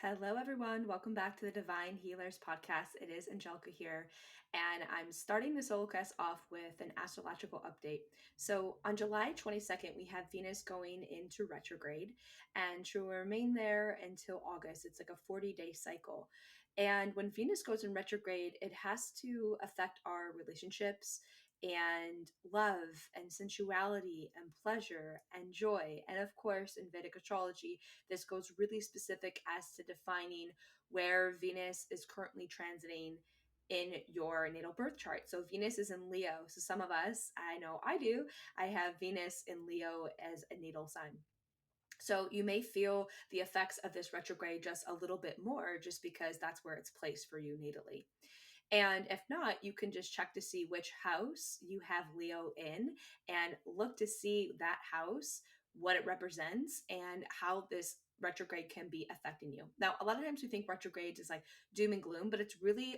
Hello, everyone. Welcome back to the Divine Healers podcast. It is Angelica here, and I'm starting the solocast off with an astrological update. So, on July 22nd, we have Venus going into retrograde, and she will remain there until August. It's like a 40-day cycle. And when Venus goes in retrograde, it has to affect our relationships and love and sensuality and pleasure and joy. And of course, in Vedic astrology, this goes really specific as to defining where Venus is currently transiting in your natal birth chart. So Venus is in Leo. So some of us, I know I do, I have Venus in Leo as a natal sign. So you may feel the effects of this retrograde just a little bit more just because that's where it's placed for you natally. And if not, you can just check to see which house you have Leo in and look to see that house, what it represents, and how this retrograde can be affecting you. Now, a lot of times we think retrogrades is like doom and gloom, but it's really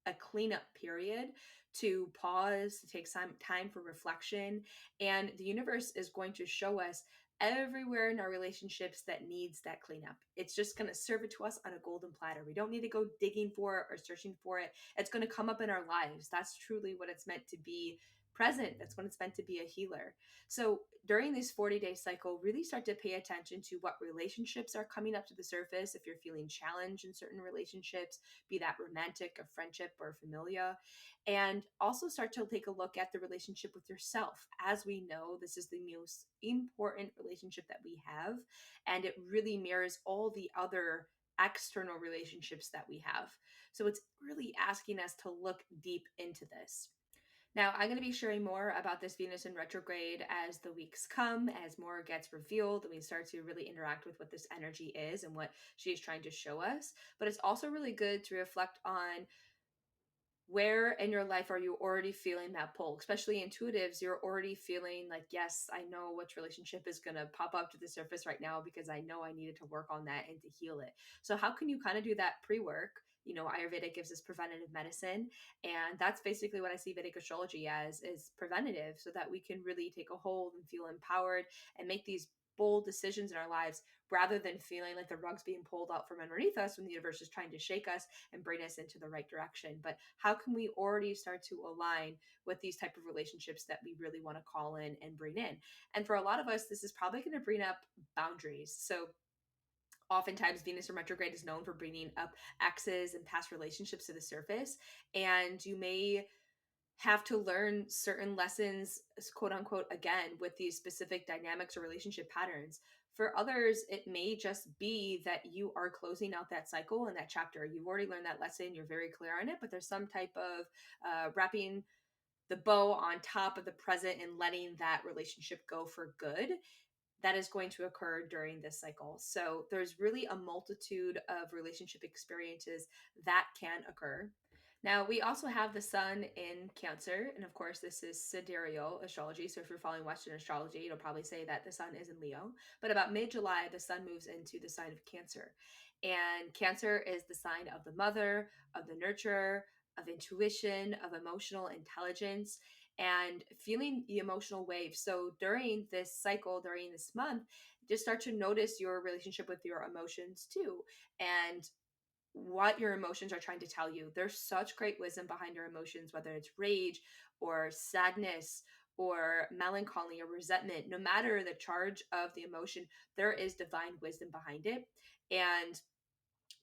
a cleanup period to pause, to take some time for reflection. And the universe is going to show us everywhere in our relationships that needs that cleanup. It's just going to serve it to us on a golden platter. We don't need to go digging for it or searching for it. It's going to come up in our lives. That's truly what it's meant to be present. That's when it's meant to be a healer. So during this 40-day cycle, really start to pay attention to what relationships are coming up to the surface. If you're feeling challenged in certain relationships, be that romantic, a friendship, or familia. And also start to take a look at the relationship with yourself. As we know, this is the most important relationship that we have, and it really mirrors all the other external relationships that we have. So it's really asking us to look deep into this. Now, I'm going to be sharing more about this Venus in retrograde as the weeks come, as more gets revealed, and we start to really interact with what this energy is and what she is trying to show us. But it's also really good to reflect on where in your life are you already feeling that pull, especially intuitives. You're already feeling like, yes, I know which relationship is going to pop up to the surface right now because I know I needed to work on that and to heal it. So how can you kind of do that pre-work? Ayurveda gives us preventative medicine, and that's basically what I see Vedic astrology as, is preventative, so that we can really take a hold and feel empowered and make these bold decisions in our lives rather than feeling like the rug's being pulled out from underneath us when the universe is trying to shake us and bring us into the right direction. But how can we already start to align with these type of relationships that we really want to call in and bring in? And for a lot of us, this is probably going to bring up boundaries. So oftentimes Venus in retrograde is known for bringing up exes and past relationships to the surface, and you may have to learn certain lessons, quote unquote, again, with these specific dynamics or relationship patterns. For others, it may just be that you are closing out that cycle and that chapter. You've already learned that lesson, you're very clear on it, but there's some type of wrapping the bow on top of the present and letting that relationship go for good that is going to occur during this cycle. So there's really a multitude of relationship experiences that can occur. Now, we also have the sun in Cancer, and of course, this is sidereal astrology. So if you're following Western astrology, it'll probably say that the sun is in Leo. But about mid-July, the sun moves into the sign of Cancer. And Cancer is the sign of the mother, of the nurturer, of intuition, of emotional intelligence, and feeling the emotional wave. So during this cycle, during this month, just start to notice your relationship with your emotions too, and what your emotions are trying to tell you. There's such great wisdom behind your emotions, whether it's rage or sadness or melancholy or resentment. No matter the charge of the emotion, there is divine wisdom behind it. And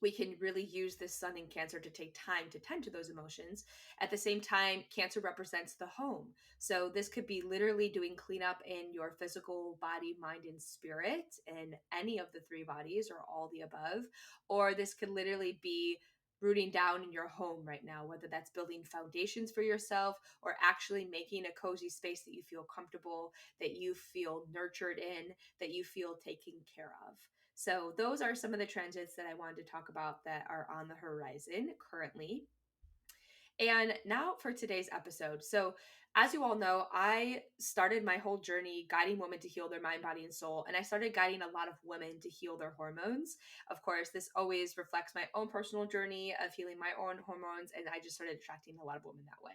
we can really use this sun in Cancer to take time to tend to those emotions. At the same time, Cancer represents the home. So this could be literally doing cleanup in your physical body, mind, and spirit, in any of the three bodies or all the above. Or this could literally be rooting down in your home right now, whether that's building foundations for yourself or actually making a cozy space that you feel comfortable, that you feel nurtured in, that you feel taken care of. So those are some of the transits that I wanted to talk about that are on the horizon currently. And now for today's episode. So, as you all know, I started my whole journey guiding women to heal their mind, body, and soul. And I started guiding a lot of women to heal their hormones. Of course, this always reflects my own personal journey of healing my own hormones. And I just started attracting a lot of women that way.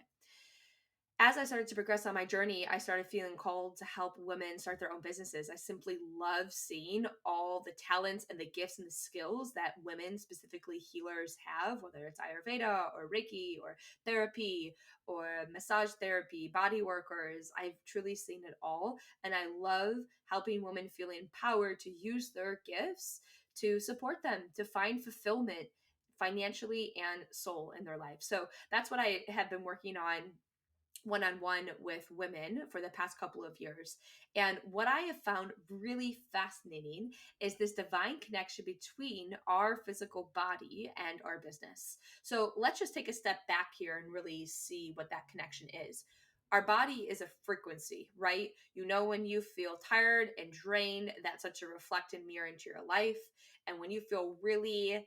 as I started to progress on my journey, I started feeling called to help women start their own businesses. I simply love seeing all the talents and the gifts and the skills that women, specifically healers, have, whether it's Ayurveda or Reiki or therapy or massage therapy, body workers. I've truly seen it all. And I love helping women feel empowered to use their gifts to support them, to find fulfillment financially and soul in their life. So that's what I have been working on one on one with women for the past couple of years. And what I have found really fascinating is this divine connection between our physical body and our business. So let's just take a step back here and really see what that connection is. Our body is a frequency, right? You know, when you feel tired and drained, that's such a reflect and mirror into your life. And when you feel really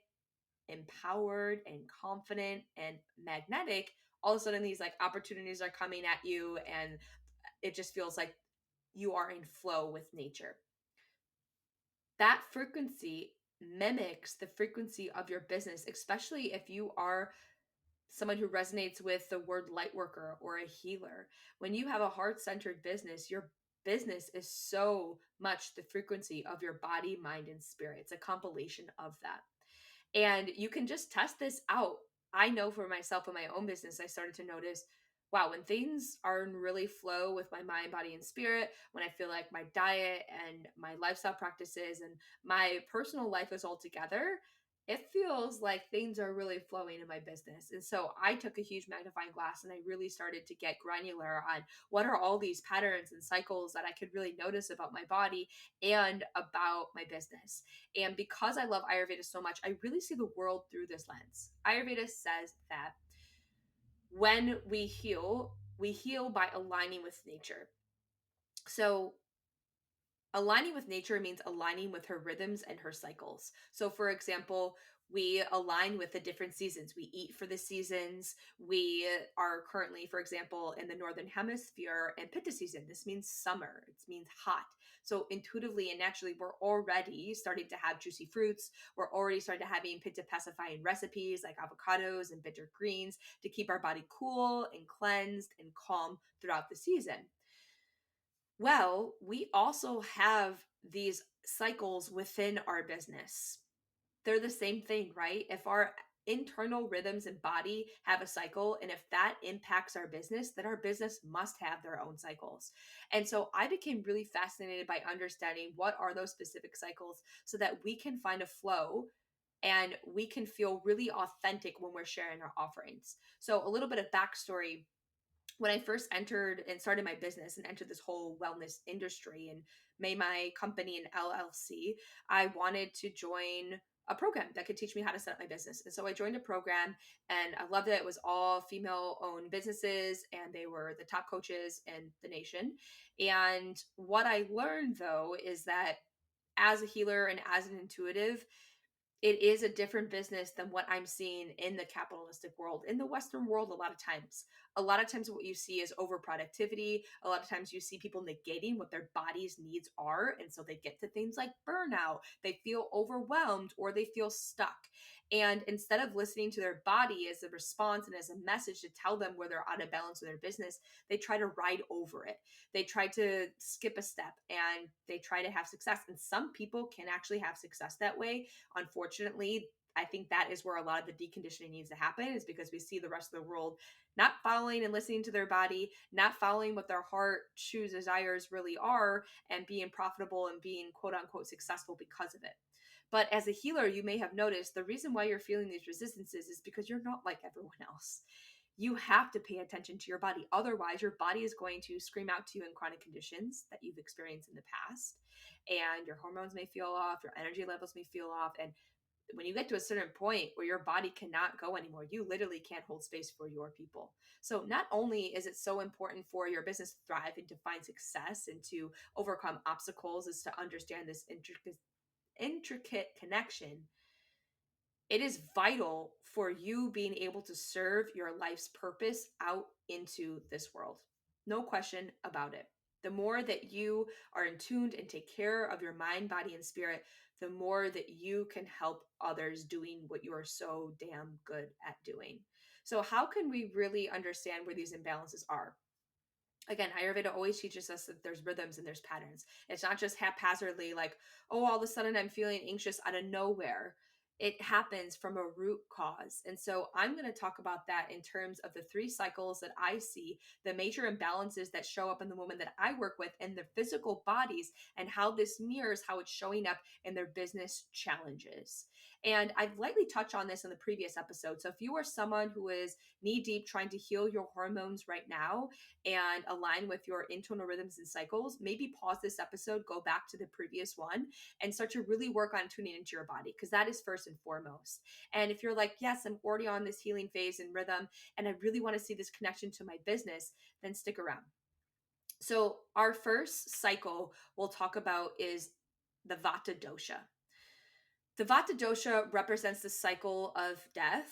empowered and confident and magnetic, all of a sudden these like opportunities are coming at you, and it just feels like you are in flow with nature. That frequency mimics the frequency of your business, especially if you are someone who resonates with the word light worker or a healer. When you have a heart centered business, your business is so much the frequency of your body, mind, and spirit. It's a compilation of that. And you can just test this out. I know for myself in my own business, I started to notice, wow, when things are in really flow with my mind, body, and spirit, when I feel like my diet and my lifestyle practices and my personal life is all together, it feels like things are really flowing in my business. And so I took a huge magnifying glass and I really started to get granular on what are all these patterns and cycles that I could really notice about my body and about my business. And because I love Ayurveda so much, I really see the world through this lens. Ayurveda says that when we heal by aligning with nature. So aligning with nature means aligning with her rhythms and her cycles. So, for example, we align with the different seasons. We eat for the seasons. We are currently, for example, in the northern hemisphere and pitta season. This means summer. It means hot. So intuitively and naturally, we're already starting to have juicy fruits. We're already starting to having pitta pacifying recipes like avocados and bitter greens to keep our body cool and cleansed and calm throughout the season. Well, we also have these cycles within our business. They're the same thing, right? If our internal rhythms and body have a cycle, and if that impacts our business, then our business must have their own cycles. And so I became really fascinated by understanding what are those specific cycles so that we can find a flow and we can feel really authentic when we're sharing our offerings. So, a little bit of backstory: when I first entered and started my business and entered this whole wellness industry and made my company an LLC, I wanted to join a program that could teach me how to set up my business. And so I joined a program and I loved it. It was all female owned businesses and they were the top coaches in the nation. And what I learned though is that as a healer and as an intuitive, it is a different business than what I'm seeing in the capitalistic world. In the Western world, a lot of times what you see is overproductivity. A lot of times you see people negating what their body's needs are. And so they get to things like burnout, they feel overwhelmed, or they feel stuck. And instead of listening to their body as a response and as a message to tell them where they're out of balance with their business, they try to ride over it. They try to skip a step and they try to have success. And some people can actually have success that way. Unfortunately, I think that is where a lot of the deconditioning needs to happen, is because we see the rest of the world not following and listening to their body, not following what their heart choose desires really are, and being profitable and being quote unquote successful because of it. But as a healer, you may have noticed the reason why you're feeling these resistances is because you're not like everyone else. You have to pay attention to your body. Otherwise, your body is going to scream out to you in chronic conditions that you've experienced in the past. And your hormones may feel off, your energy levels may feel off. And when you get to a certain point where your body cannot go anymore, you literally can't hold space for your people. So not only is it so important for your business to thrive and to find success and to overcome obstacles, is to understand this intricate connection, it is vital for you being able to serve your life's purpose out into this world. No question about it. The more that you are in tuned and take care of your mind, body, and spirit, the more that you can help others doing what you are so damn good at doing. So, how can we really understand where these imbalances are? Again, Ayurveda always teaches us that there's rhythms and there's patterns. It's not just haphazardly like, oh, all of a sudden I'm feeling anxious out of nowhere. It happens from a root cause. And so I'm going to talk about that in terms of the three cycles that I see, the major imbalances that show up in the women that I work with and their physical bodies, and how this mirrors how it's showing up in their business challenges. And I've lightly touched on this in the previous episode. So if you are someone who is knee deep trying to heal your hormones right now, and align with your internal rhythms and cycles, maybe pause this episode, go back to the previous one, and start to really work on tuning into your body, because that is first and foremost. And if you're like, yes, I'm already on this healing phase and rhythm, and I really want to see this connection to my business, then stick around. So, our first cycle we'll talk about is the Vata dosha. The Vata dosha represents the cycle of death.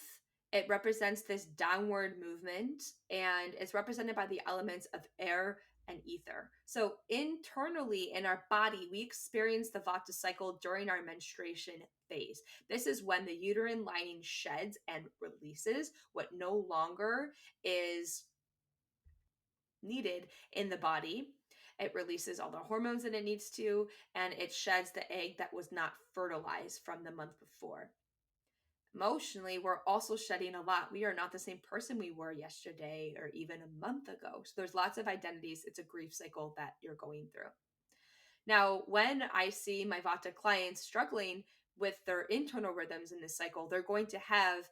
It represents this downward movement, and it's represented by the elements of air and ether. So internally in our body, we experience the Vata cycle during our menstruation phase. This is when the uterine lining sheds and releases what no longer is needed in the body. It releases all the hormones that it needs to, and it sheds the egg that was not fertilized from the month before. Emotionally, we're also shedding a lot. We are not the same person we were yesterday or even a month ago. So there's lots of identities. It's a grief cycle that you're going through. Now, when I see my Vata clients struggling with their internal rhythms in this cycle, they're going to have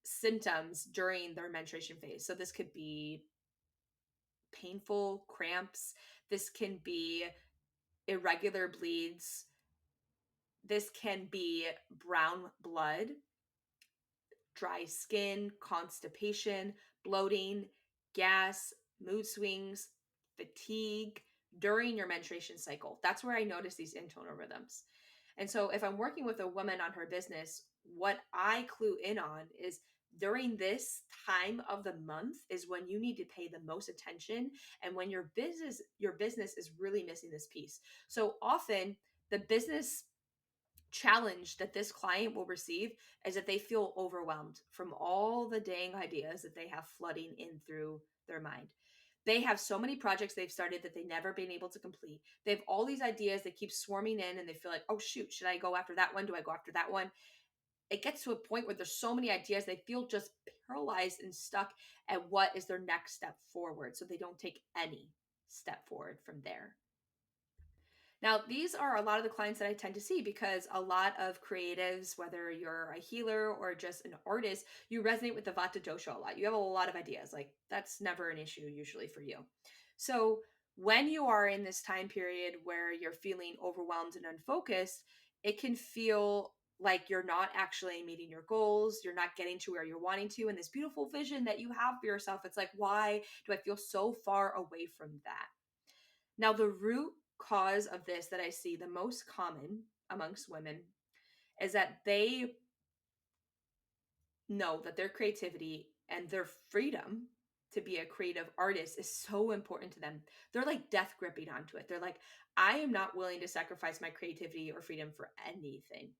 symptoms during their menstruation phase. So this could be painful cramps. This can be irregular bleeds. This can be brown blood, dry skin, constipation, bloating, gas, mood swings, fatigue during your menstruation cycle. That's where I notice these internal rhythms. And so if I'm working with a woman on her business, what I clue in on is during this time of the month is when you need to pay the most attention, and when your business is really missing this piece. So often the business challenge that this client will receive is that they feel overwhelmed from all the dang ideas that they have flooding in through their mind. They have so many projects they've started that they've never been able to complete. They have all these ideas that keep swarming in, and they feel like, oh shoot, should I go after that one? Do I go after that one? It gets to a point where there's so many ideas, they feel just paralyzed and stuck at what is their next step forward. So they don't take any step forward from there. Now, these are a lot of the clients that I tend to see, because a lot of creatives, whether you're a healer or just an artist, you resonate with the Vata dosha a lot. You have a lot of ideas. Like, that's never an issue usually for you. So when you are in this time period where you're feeling overwhelmed and unfocused, it can feel like you're not actually meeting your goals. You're not getting to where you're wanting to. And this beautiful vision that you have for yourself, it's like, why do I feel so far away from that? Now, the root cause of this that I see the most common amongst women is that they know that their creativity and their freedom to be a creative artist is so important to them. They're like death gripping onto it. They're like, I am not willing to sacrifice my creativity or freedom for anything.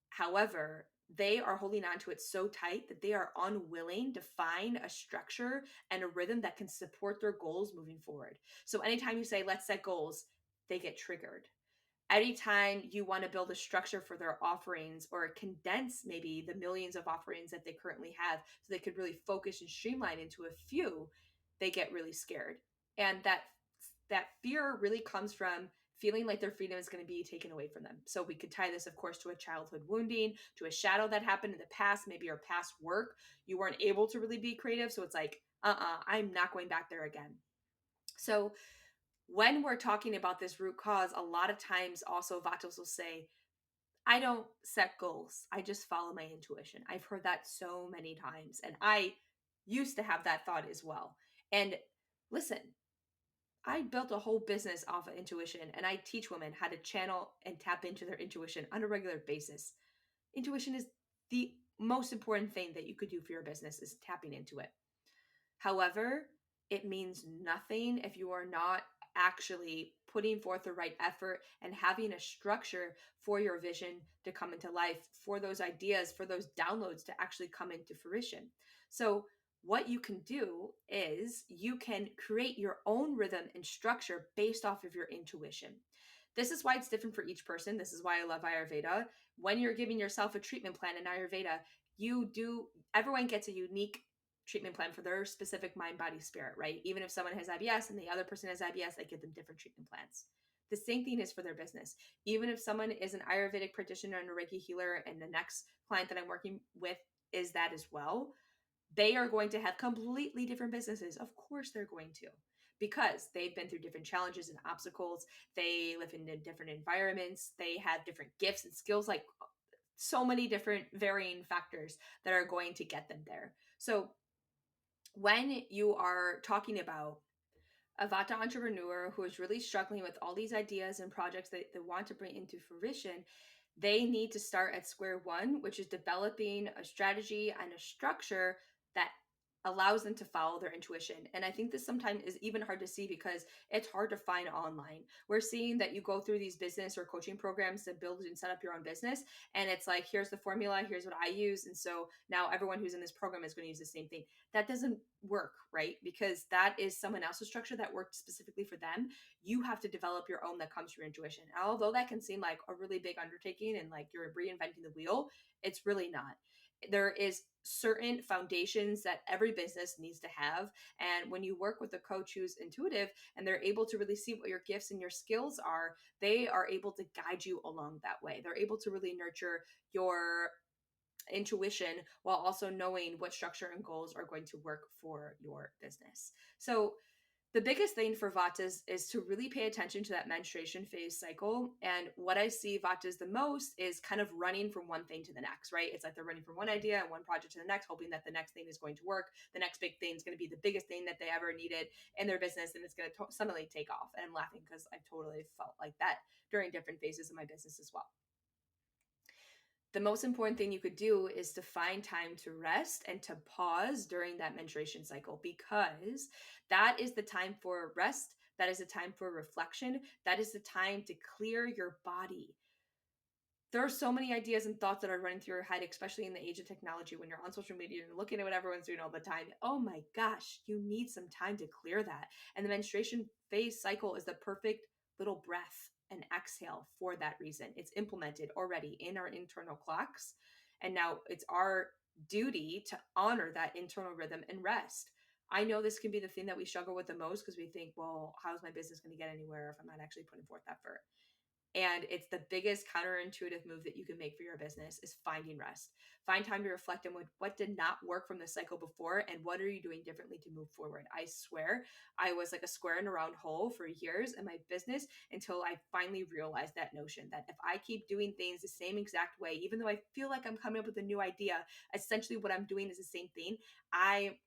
However, they are holding on to it so tight that they are unwilling to find a structure and a rhythm that can support their goals moving forward. So anytime you say, let's set goals, they get triggered. Anytime you want to build a structure for their offerings or condense maybe the millions of offerings that they currently have so they could really focus and streamline into a few, they get really scared. And that fear really comes from feeling like their freedom is going to be taken away from them. So we could tie this, of course, to a childhood wounding, to a shadow that happened in the past, maybe your past work. You weren't able to really be creative. So it's like, I'm not going back there again. So when we're talking about this root cause, a lot of times also Vatos will say, I don't set goals. I just follow my intuition. I've heard that so many times. And I used to have that thought as well. And listen, I built a whole business off of intuition, and I teach women how to channel and tap into their intuition on a regular basis. Intuition is the most important thing that you could do for your business, is tapping into it. However, it means nothing if you are not actually putting forth the right effort and having a structure for your vision to come into life, for those ideas, for those downloads to actually come into fruition. So what you can do is you can create your own rhythm and structure based off of your intuition. This is why it's different for each person. This is why I love Ayurveda. When you're giving yourself a treatment plan in Ayurveda, everyone gets a unique treatment plan for their specific mind, body, spirit, right? Even if someone has IBS and the other person has IBS, I give them different treatment plans. The same thing is for their business. Even if someone is an Ayurvedic practitioner and a Reiki healer, and the next client that I'm working with is that as well, they are going to have completely different businesses. Of course, they're going to, because they've been through different challenges and obstacles. They live in different environments. They have different gifts and skills, like so many different varying factors that are going to get them there. So, when you are talking about a Vata entrepreneur who is really struggling with all these ideas and projects that they want to bring into fruition, they need to start at square one, which is developing a strategy and a structure that allows them to follow their intuition. And I think this sometimes is even hard to see because it's hard to find online. We're seeing that you go through these business or coaching programs to build and set up your own business. And it's like, here's the formula, here's what I use. And so now everyone who's in this program is going to use the same thing. That doesn't work, right? Because that is someone else's structure that worked specifically for them. You have to develop your own that comes from your intuition. And although that can seem like a really big undertaking and like you're reinventing the wheel, it's really not. There is certain foundations that every business needs to have. And when you work with a coach who's intuitive and they're able to really see what your gifts and your skills are, they are able to guide you along that way. They're able to really nurture your intuition while also knowing what structure and goals are going to work for your business. So the biggest thing for Vatas is to really pay attention to that menstruation phase cycle. And what I see Vatas the most is kind of running from one thing to the next, right? It's like they're running from one idea and one project to the next, hoping that the next thing is going to work. The next big thing is going to be the biggest thing that they ever needed in their business, and it's going to suddenly take off. And I'm laughing because I've totally felt like that during different phases of my business as well. The most important thing you could do is to find time to rest and to pause during that menstruation cycle, because that is the time for rest. That is the time for reflection. That is the time to clear your body. There are so many ideas and thoughts that are running through your head, especially in the age of technology when you're on social media and looking at what everyone's doing all the time. Oh my gosh, you need some time to clear that. And the menstruation phase cycle is the perfect little breath and exhale for that reason. It's implemented already in our internal clocks. And now it's our duty to honor that internal rhythm and rest. I know this can be the thing that we struggle with the most because we think, well, how's my business going to get anywhere if I'm not actually putting forth effort? And it's the biggest counterintuitive move that you can make for your business is finding rest. Find time to reflect on what did not work from the cycle before and what are you doing differently to move forward. I swear I was like a square in a round hole for years in my business until I finally realized that notion that if I keep doing things the same exact way, even though I feel like I'm coming up with a new idea, essentially what I'm doing is the same thing, I'm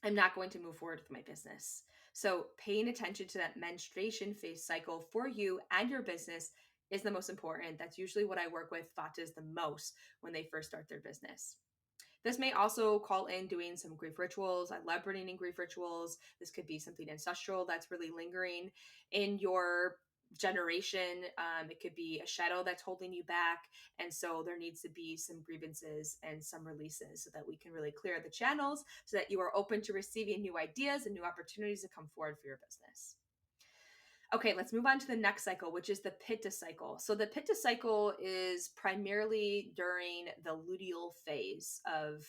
not going to move forward with my business. So, paying attention to that menstruation phase cycle for you and your business is the most important. That's usually what I work with Vatas the most when they first start their business. This may also call in doing some grief rituals. I love bringing in grief rituals. This could be something ancestral that's really lingering in your generation. It could be a shadow that's holding you back. And so there needs to be some grievances and some releases so that we can really clear the channels so that you are open to receiving new ideas and new opportunities to come forward for your business. Okay, let's move on to the next cycle, which is the Pitta cycle. So the Pitta cycle is primarily during the luteal phase of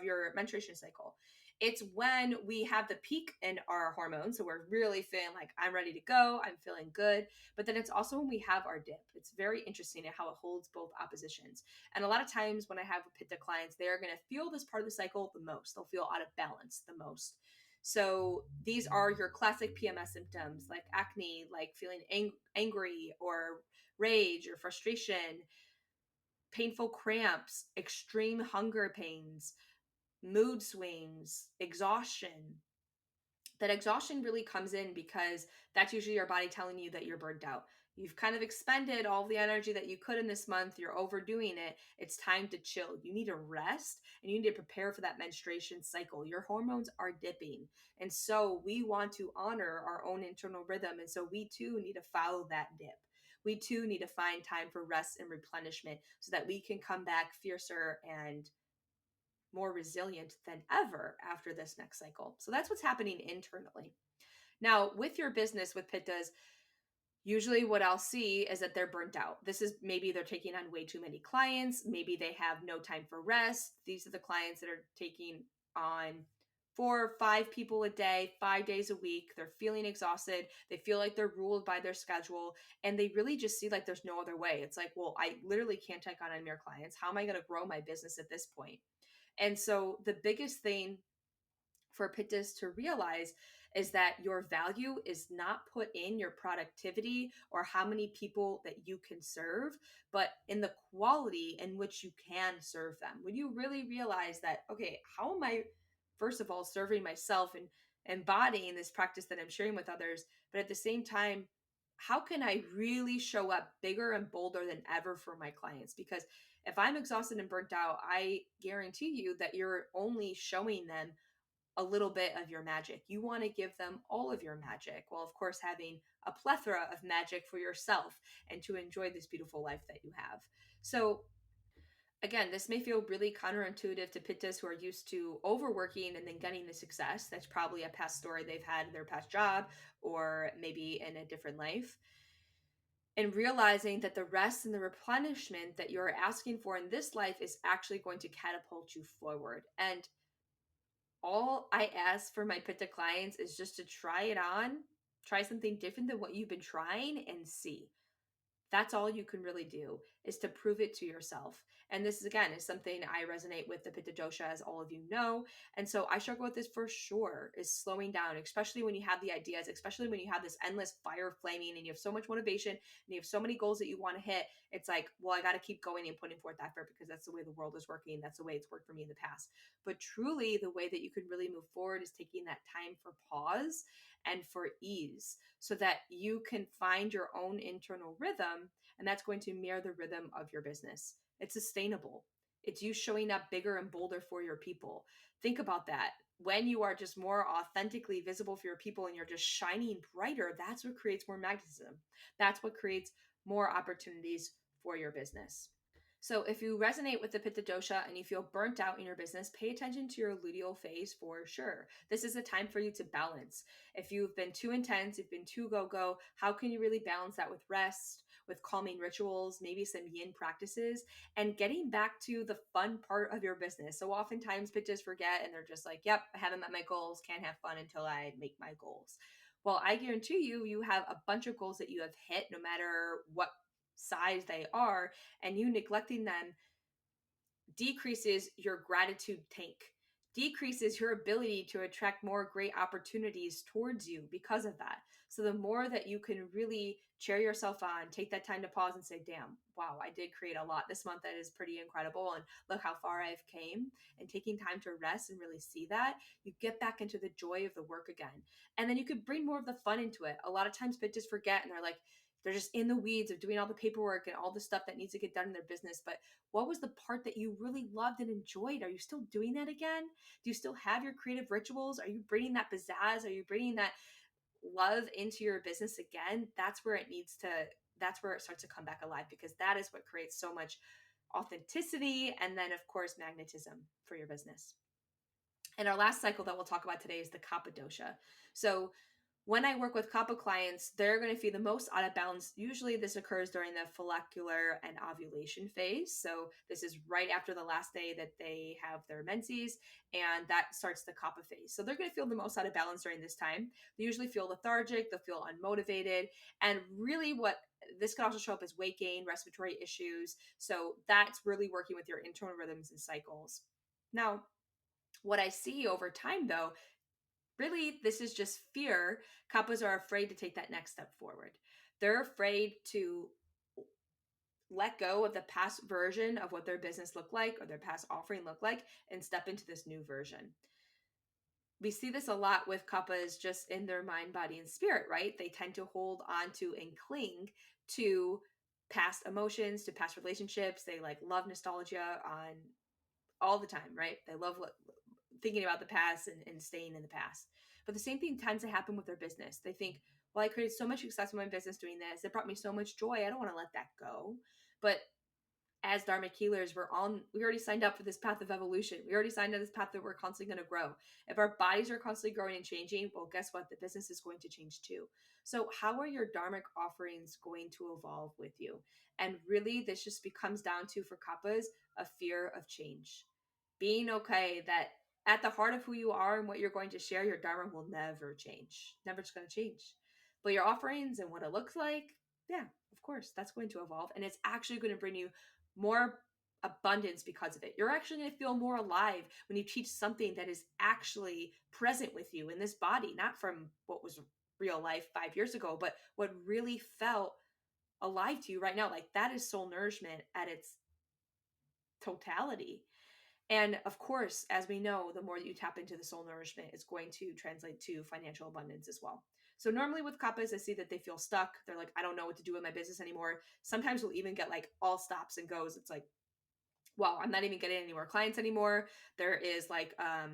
your menstruation cycle. It's when we have the peak in our hormones, so we're really feeling like I'm ready to go, I'm feeling good. But then it's also when we have our dip. It's very interesting at how it holds both oppositions. And a lot of times when I have Pitta clients, they are going to feel this part of the cycle the most. They'll feel out of balance the most. So these are your classic PMS symptoms like acne, like feeling angry or rage or frustration, painful cramps, extreme hunger pains, mood swings, exhaustion. That exhaustion really comes in because that's usually your body telling you that you're burned out. You've kind of expended all the energy that you could in this month. You're overdoing it. It's time to chill. You need to rest and you need to prepare for that menstruation cycle. Your hormones are dipping. And so we want to honor our own internal rhythm. And so we too need to follow that dip. We too need to find time for rest and replenishment so that we can come back fiercer and more resilient than ever after this next cycle. So that's what's happening internally. Now, with your business with Pittas, usually what I'll see is that they're burnt out. This is maybe they're taking on way too many clients. Maybe they have no time for rest. These are the clients that are taking on 4 or 5 people a day, 5 days a week. They're feeling exhausted. They feel like they're ruled by their schedule, and they really just see like there's no other way. It's like, well, I literally can't take on any more clients. How am I going to grow my business at this point? And so the biggest thing for Pittas to realize is that your value is not put in your productivity or how many people that you can serve, but in the quality in which you can serve them. When you really realize that, okay, how am I, first of all, serving myself and embodying this practice that I'm sharing with others, but at the same time, how can I really show up bigger and bolder than ever for my clients? Because if I'm exhausted and burnt out, I guarantee you that you're only showing them a little bit of your magic. You want to give them all of your magic, while of course having a plethora of magic for yourself and to enjoy this beautiful life that you have. So again, this may feel really counterintuitive to Pittas who are used to overworking and then getting the success. That's probably a past story they've had in their past job or maybe in a different life. And realizing that the rest and the replenishment that you're asking for in this life is actually going to catapult you forward. And all I ask for my Pitta clients is just to try it on, try something different than what you've been trying and see. That's all you can really do, is to prove it to yourself. And this is, again, is something I resonate with the Pitta dosha, as all of you know. And so I struggle with this for sure, is slowing down, especially when you have the ideas, especially when you have this endless fire flaming and you have so much motivation and you have so many goals that you want to hit. It's like, well, I got to keep going and putting forth effort because that's the way the world is working. That's the way it's worked for me in the past. But truly, the way that you can really move forward is taking that time for pause and for ease so that you can find your own internal rhythm, and that's going to mirror the rhythm of your business. It's sustainable. It's you showing up bigger and bolder for your people. Think about that. When you are just more authentically visible for your people and you're just shining brighter, that's what creates more magnetism. That's what creates more opportunities for your business. So if you resonate with the Pitta dosha and you feel burnt out in your business, pay attention to your luteal phase for sure. This is a time for you to balance. If you've been too intense, you've been too go-go, how can you really balance that with rest, with calming rituals, maybe some yin practices, and getting back to the fun part of your business? So oftentimes Pittas forget and they're just like, yep, I haven't met my goals, can't have fun until I make my goals. Well, I guarantee you, you have a bunch of goals that you have hit no matter what size they are, and you neglecting them decreases your gratitude tank, decreases your ability to attract more great opportunities towards you because of that. So the more that you can really cheer yourself on, take that time to pause and say, damn, wow, I did create a lot this month. That is pretty incredible. And look how far I've came, and taking time to rest and really see that, you get back into the joy of the work again. And then you could bring more of the fun into it. A lot of times bitches forget and they're like, they're just in the weeds of doing all the paperwork and all the stuff that needs to get done in their business. But what was the part that you really loved and enjoyed? Are you still doing that again? Do you still have your creative rituals? Are you bringing that pizzazz? Are you bringing that love into your business again? That's where it needs to, that's where it starts to come back alive, because that is what creates so much authenticity and then, of course, magnetism for your business. And our last cycle that we'll talk about today is the Kapha dosha. So when I work with Kapha clients, they're going to feel the most out of balance. Usually this occurs during the follicular and ovulation phase. So this is right after the last day that they have their menses, and that starts the Kapha phase. So they're going to feel the most out of balance during this time. They usually feel lethargic, they'll feel unmotivated, and really what this can also show up as weight gain, respiratory issues. So that's really working with your internal rhythms and cycles. Now, what I see over time though, really, this is just fear. Kappas are afraid to take that next step forward. They're afraid to let go of the past version of what their business looked like or their past offering looked like and step into this new version. We see this a lot with Kappas just in their mind, body, and spirit, right? They tend to hold on to and cling to past emotions, to past relationships. They like love nostalgia on all the time, right? They love thinking about the past and staying in the past. But the same thing tends to happen with their business. They think, well, I created so much success in my business doing this. It brought me so much joy. I don't want to let that go. But as dharmic healers, we already signed up for this path of evolution. We already signed up this path that we're constantly going to grow. If our bodies are constantly growing and changing, well, guess what? The business is going to change too. So how are your dharmic offerings going to evolve with you? And really, this just becomes down to, for kappas, a fear of change. Being okay that at the heart of who you are and what you're going to share, your dharma will never change. Never just going to change. But your offerings and what it looks like, yeah, of course, that's going to evolve. And it's actually going to bring you more abundance because of it. You're actually going to feel more alive when you teach something that is actually present with you in this body, not from what was real life 5 years ago, but what really felt alive to you right now. Like that is soul nourishment at its totality. And of course, as we know, the more that you tap into the soul nourishment, it's going to translate to financial abundance as well. So normally with kappas, I see that they feel stuck. They're like, I don't know what to do with my business anymore. Sometimes we'll even get like all stops and goes. It's like, well, I'm not even getting any more clients anymore. There is like a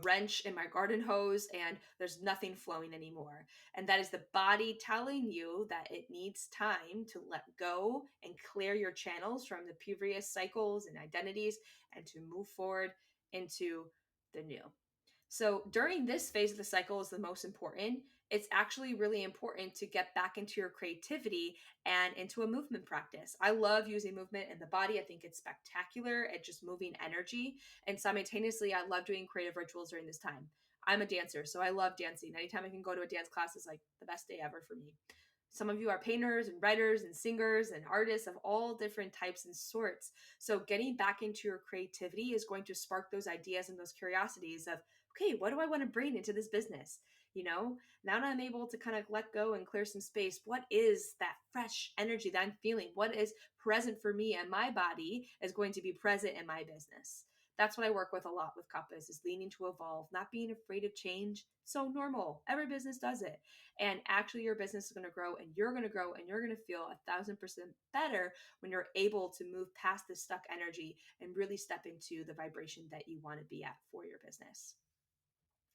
wrench in my garden hose and there's nothing flowing anymore. And that is the body telling you that it needs time to let go and clear your channels from the previous cycles and identities and to move forward into the new. So during this phase of the cycle is the most important. It's actually really important to get back into your creativity and into a movement practice. I love using movement in the body. I think it's spectacular at just moving energy. And simultaneously, I love doing creative rituals during this time. I'm a dancer, so I love dancing. Anytime I can go to a dance class is like the best day ever for me. Some of you are painters and writers and singers and artists of all different types and sorts. So getting back into your creativity is going to spark those ideas and those curiosities of, okay, what do I want to bring into this business? You know, now that I'm able to kind of let go and clear some space, what is that fresh energy that I'm feeling? What is present for me and my body is going to be present in my business? That's what I work with a lot with kappas is leaning to evolve, not being afraid of change. So normal. Every business does it. And actually your business is going to grow and you're going to grow and you're going to feel 1,000% better when you're able to move past this stuck energy and really step into the vibration that you want to be at for your business.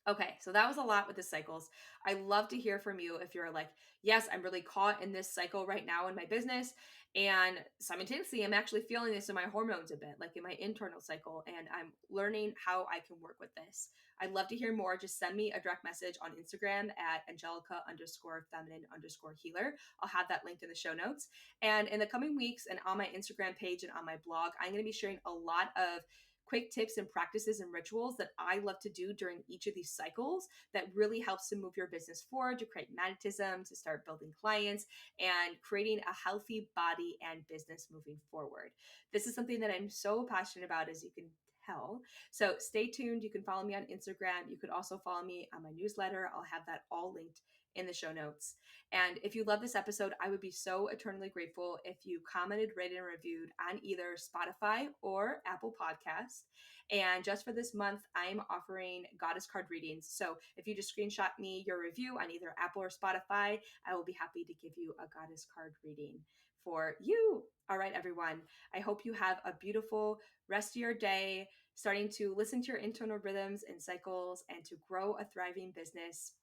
Okay, so that was a lot with the cycles. I love to hear from you if you're like, yes, I'm really caught in this cycle right now in my business. And simultaneously, I'm actually feeling this in my hormones a bit, like in my internal cycle, and I'm learning how I can work with this. I'd love to hear more. Just send me a direct message on Instagram at Angelica_feminine_healer. I'll have that linked in the show notes. And in the coming weeks and on my Instagram page and on my blog, I'm going to be sharing a lot of quick tips and practices and rituals that I love to do during each of these cycles that really helps to move your business forward, to create magnetism, to start building clients, and creating a healthy body and business moving forward. This is something that I'm so passionate about, as you can tell. So stay tuned. You can follow me on Instagram. You could also follow me on my newsletter. I'll have that all linked in the show notes. And if you love this episode, I would be so eternally grateful if you commented, rated, and reviewed on either Spotify or Apple Podcasts. And just for this month, I'm offering goddess card readings. So if you just screenshot me your review on either Apple or Spotify, I will be happy to give you a goddess card reading for you. All right, everyone. I hope you have a beautiful rest of your day, starting to listen to your internal rhythms and cycles and to grow a thriving business.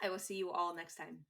I will see you all next time.